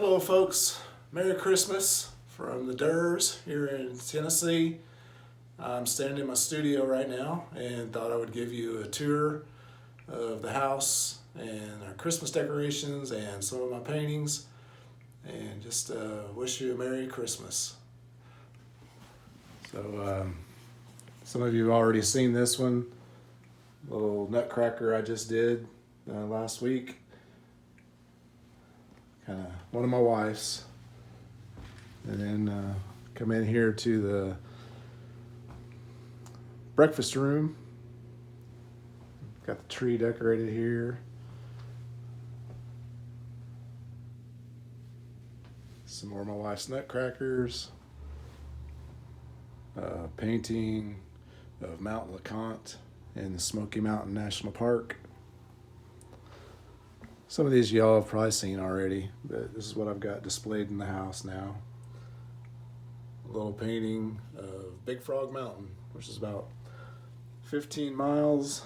Hello folks, Merry Christmas from the Durs here in Tennessee. I'm standing in my studio right now and thought I would give you a tour of the house and our Christmas decorations and some of my paintings, and just wish you a Merry Christmas. So some of you have already seen this one, little nutcracker I just did last week. Kind of one of my wife's. And then come in here to the breakfast room. Got the tree decorated here. Some more of my wife's nutcrackers. Painting of Mount LeConte in the Smoky Mountain National Park. Some of these y'all have probably seen already, but this is what I've got displayed in the house now. A little painting of Big Frog Mountain, which is about 15 miles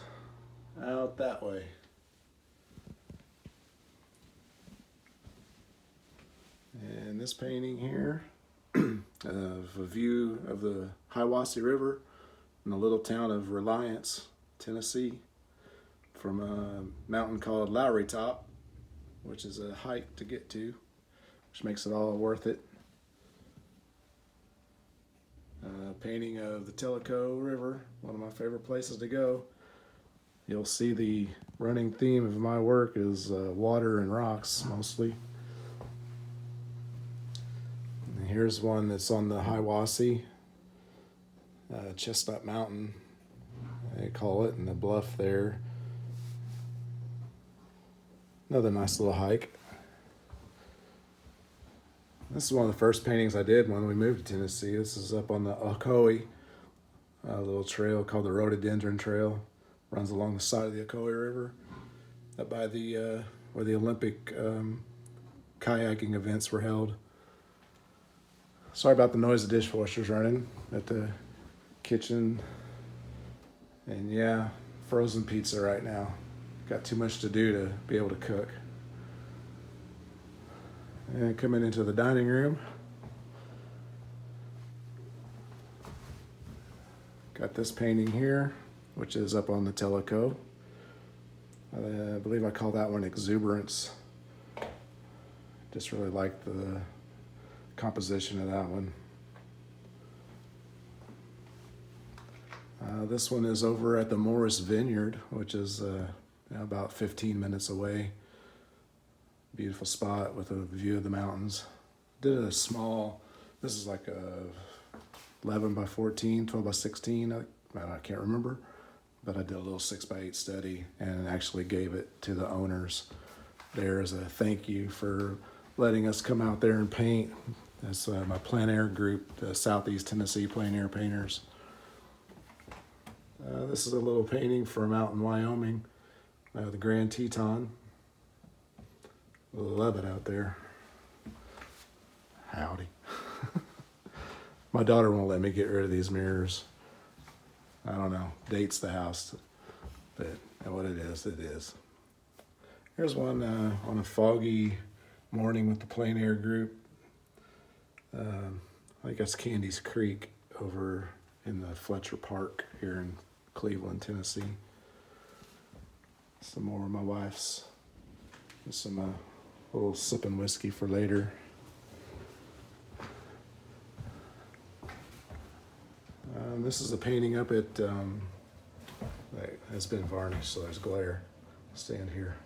out that way. And this painting here of a view of the Hiwassee River in the little town of Reliance, Tennessee, from a mountain called Lowry Top, which is a hike to get to, which makes it all worth it. Painting of the Tellico River, one of my favorite places to go. You'll see the running theme of my work is water and rocks mostly. And here's one that's on the Hiwassee, Chestnut Mountain, they call it, and the bluff there. Another nice little hike. This is one of the first paintings I did when we moved to Tennessee. This is up on the Ocoee, a little trail called the Rhododendron Trail. Runs along the side of the Ocoee River, up by the where the Olympic kayaking events were held. Sorry about the noise the dishwasher's running at the kitchen. And yeah, frozen pizza right now. Got too much to do to be able to cook. And coming into the dining room, got this painting here, which is up on the Tellico. I believe I call that one Exuberance. Just really like the composition of that one. This one is over at the Morris Vineyard, which is about 15 minutes away. Beautiful spot with a view of the mountains. Did a small, this is like a 11 by 14, 12 by 16, I can't remember, but I did a little 6 by 8 study and actually gave it to the owners there as a thank you for letting us come out there and paint. That's my plein air group, the Southeast Tennessee Plein Air Painters. This is a little painting from out in Wyoming, the Grand Teton. Love it out there. Howdy. My daughter won't let me get rid of these mirrors. I don't know, dates the house, but what it is, it is. Here's one on a foggy morning with the plein air group. I think that's Candy's Creek over in the Fletcher Park here in Cleveland, Tennessee. Some more of my wife's. Some a little sipping whiskey for later. This is a painting up at, it's been varnished, so there's glare. Stand here.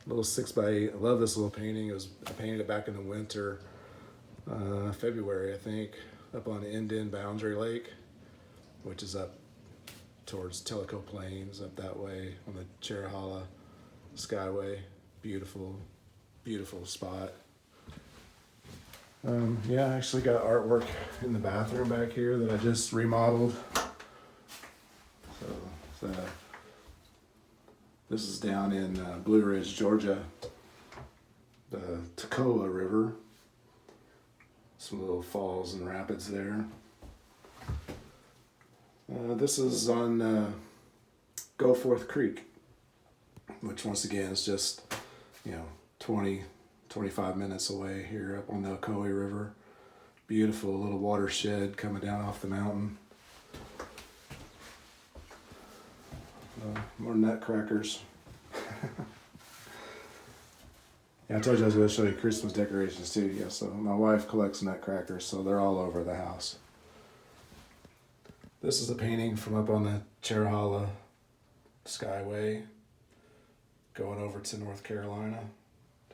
Little 6 by 8. I love this little painting. I painted it back in the winter, February, I think, up on the Indian Boundary Lake, which is up towards Tellico Plains, up that way on the Cherahalla Skyway. Beautiful, beautiful spot. Yeah, I actually got artwork in the bathroom back here that I just remodeled. So this is down in Blue Ridge, Georgia, the Toccoa River. Some little falls and rapids there. This is on Goforth Creek, which once again is just 20 25 minutes away here up on the Ocoee River. Beautiful little watershed coming down off the mountain. More nutcrackers. Yeah, I told you I was going to show you Christmas decorations too. Yeah, so my wife collects nutcrackers, so they're all over the house. This is a painting from up on the Cherahalla Skyway, going over to North Carolina.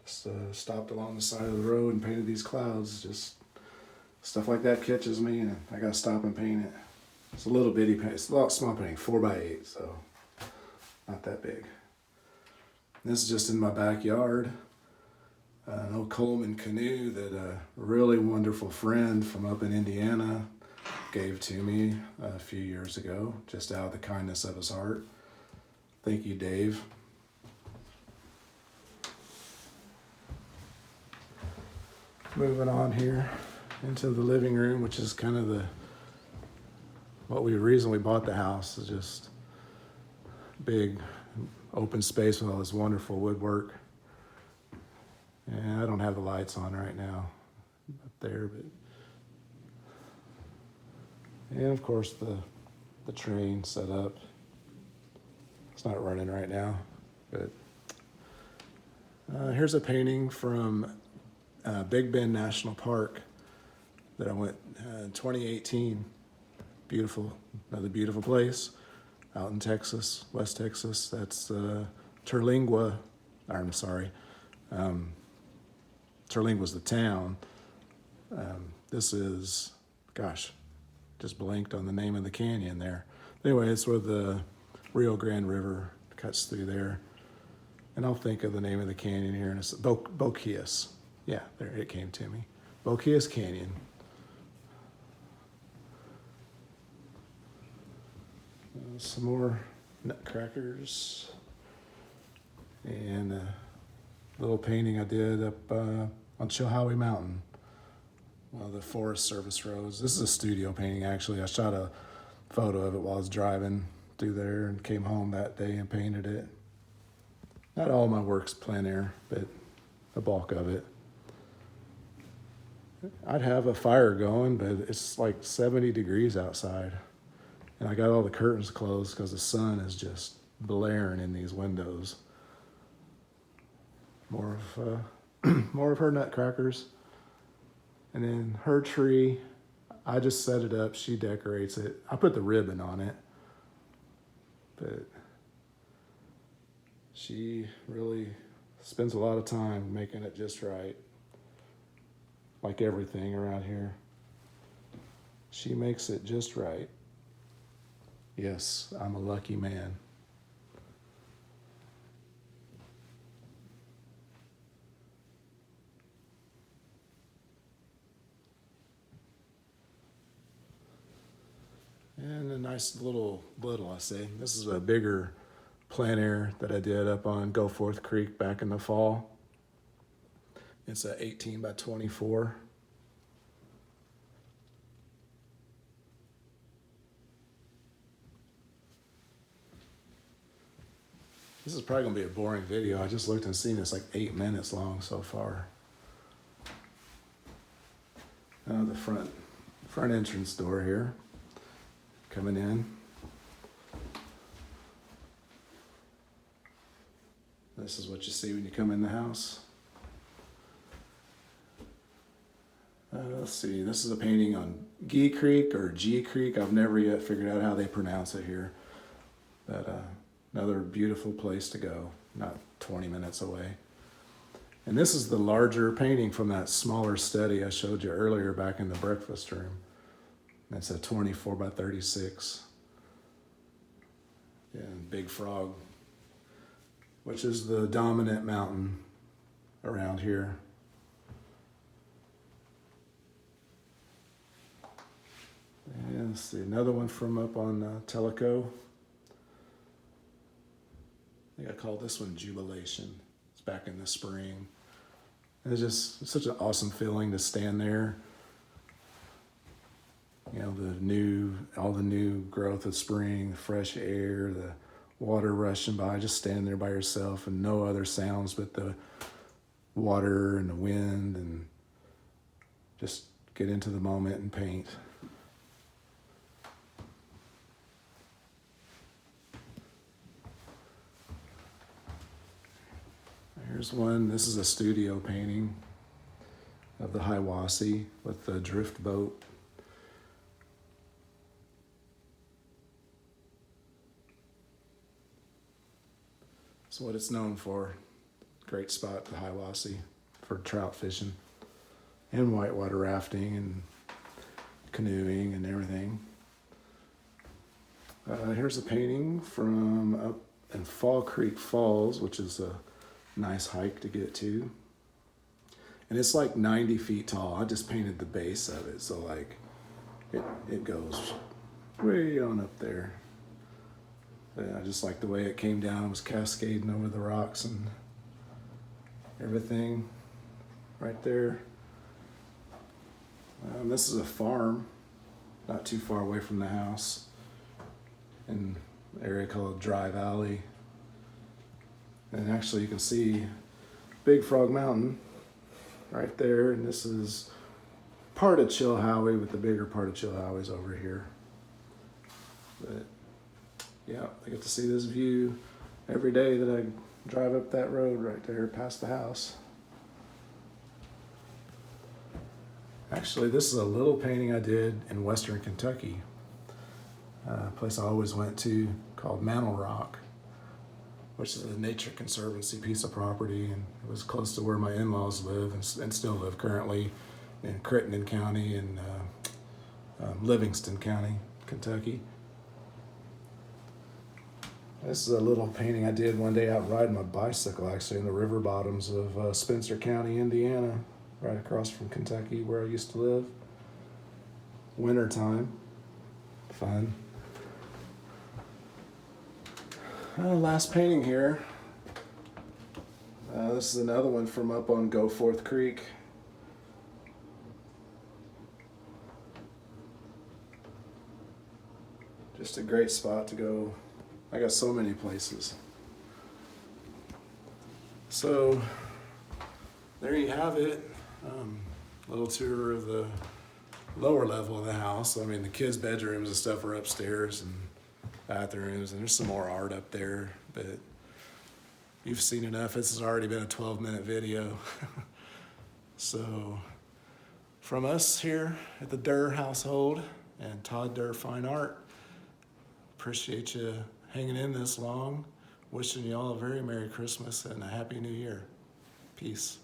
Just stopped along the side of the road and painted these clouds. Just stuff like that catches me, and I got to stop and paint it. It's a little bitty paint. It's a lot small painting, 4x8, so not that big. This is just in my backyard. An old Coleman canoe that a really wonderful friend from up in Indiana gave to me a few years ago, just out of the kindness of his heart. Thank you, Dave. Moving on here into the living room, which is kind of the reason we bought the house, is just big open space with all this wonderful woodwork. And I don't have the lights on right now up there, but and of course the train set up. It's not running right now, but here's a painting from Big Bend National Park that I went in 2018. Beautiful, another beautiful place out in Texas, West Texas. That's Terlingua. I'm sorry. Terlingua's the town. This is, gosh, just blanked on the name of the canyon there. Anyway, it's where the Rio Grande River cuts through there. And I'll think of the name of the canyon here in a second. Boquillas. Yeah, there it came to me. Boquillas Canyon. Some more nutcrackers. And a little painting I did up on Chilhowie Mountain. One of the Forest Service roads. This is a studio painting, actually. I shot a photo of it while I was driving through there and came home that day and painted it. Not all my work's plein air, but the bulk of it. I'd have a fire going, but it's like 70 degrees outside. And I got all the curtains closed because the sun is just blaring in these windows. More of her nutcrackers. And then her tree, I just set it up. She decorates it. I put the ribbon on it. But she really spends a lot of time making it just right. Like everything around here. She makes it just right. Yes, I'm a lucky man. And a nice little, I say. This is a bigger plein air that I did up on Goforth Creek back in the fall. It's a 18 by 24. This is probably gonna be a boring video. I just looked and seen it's like 8 minutes long so far. The front entrance door here. Coming in. This is what you see when you come in the house. Let's see, this is a painting on Gee Creek or G Creek. I've never yet figured out how they pronounce it here. But another beautiful place to go, not 20 minutes away. And this is the larger painting from that smaller study I showed you earlier back in the breakfast room. That's a 24 by 36. Yeah, Big Frog, which is the dominant mountain around here. And let's see, another one from up on Tellico. I think I called this one Jubilation. It's back in the spring. And it's just such an awesome feeling to stand there. You know, all the new growth of spring, the fresh air, the water rushing by, just standing there by yourself and no other sounds but the water and the wind and just get into the moment and paint. Here's one. This is a studio painting of the Hiwassee with the drift boat. That's what it's known for. Great spot, the Hiwassee, for trout fishing and whitewater rafting and canoeing and everything. Here's a painting from up in Fall Creek Falls, which is a nice hike to get to. And it's like 90 feet tall. I just painted the base of it, so like it goes way on up there. But I just like the way it came down. It was cascading over the rocks and everything right there. This is a farm not too far away from the house in an area called Dry Valley. And actually you can see Big Frog Mountain right there, and this is part of Chilhowie, but the bigger part of Chilhowie's over here. But yeah, I get to see this view every day that I drive up that road right there past the house. Actually, this is a little painting I did in Western Kentucky, a place I always went to called Mantle Rock, which is a nature conservancy piece of property, and it was close to where my in-laws live and still live currently in Crittenden County and Livingston County, Kentucky. This is a little painting I did one day out riding my bicycle, actually, in the river bottoms of Spencer County, Indiana, right across from Kentucky, where I used to live. Wintertime, fun. Last painting here. This is another one from up on Goforth Creek. Just a great spot to go. I got so many places. So there you have it. Little tour of the lower level of the house. I mean, the kids' bedrooms and stuff are upstairs and bathrooms, and there's some more art up there, but you've seen enough. This has already been a 12-minute video. So from us here at the Durr household and Todd Durr Fine Art, appreciate you hanging in this long. Wishing you all a very Merry Christmas and a Happy New Year. Peace.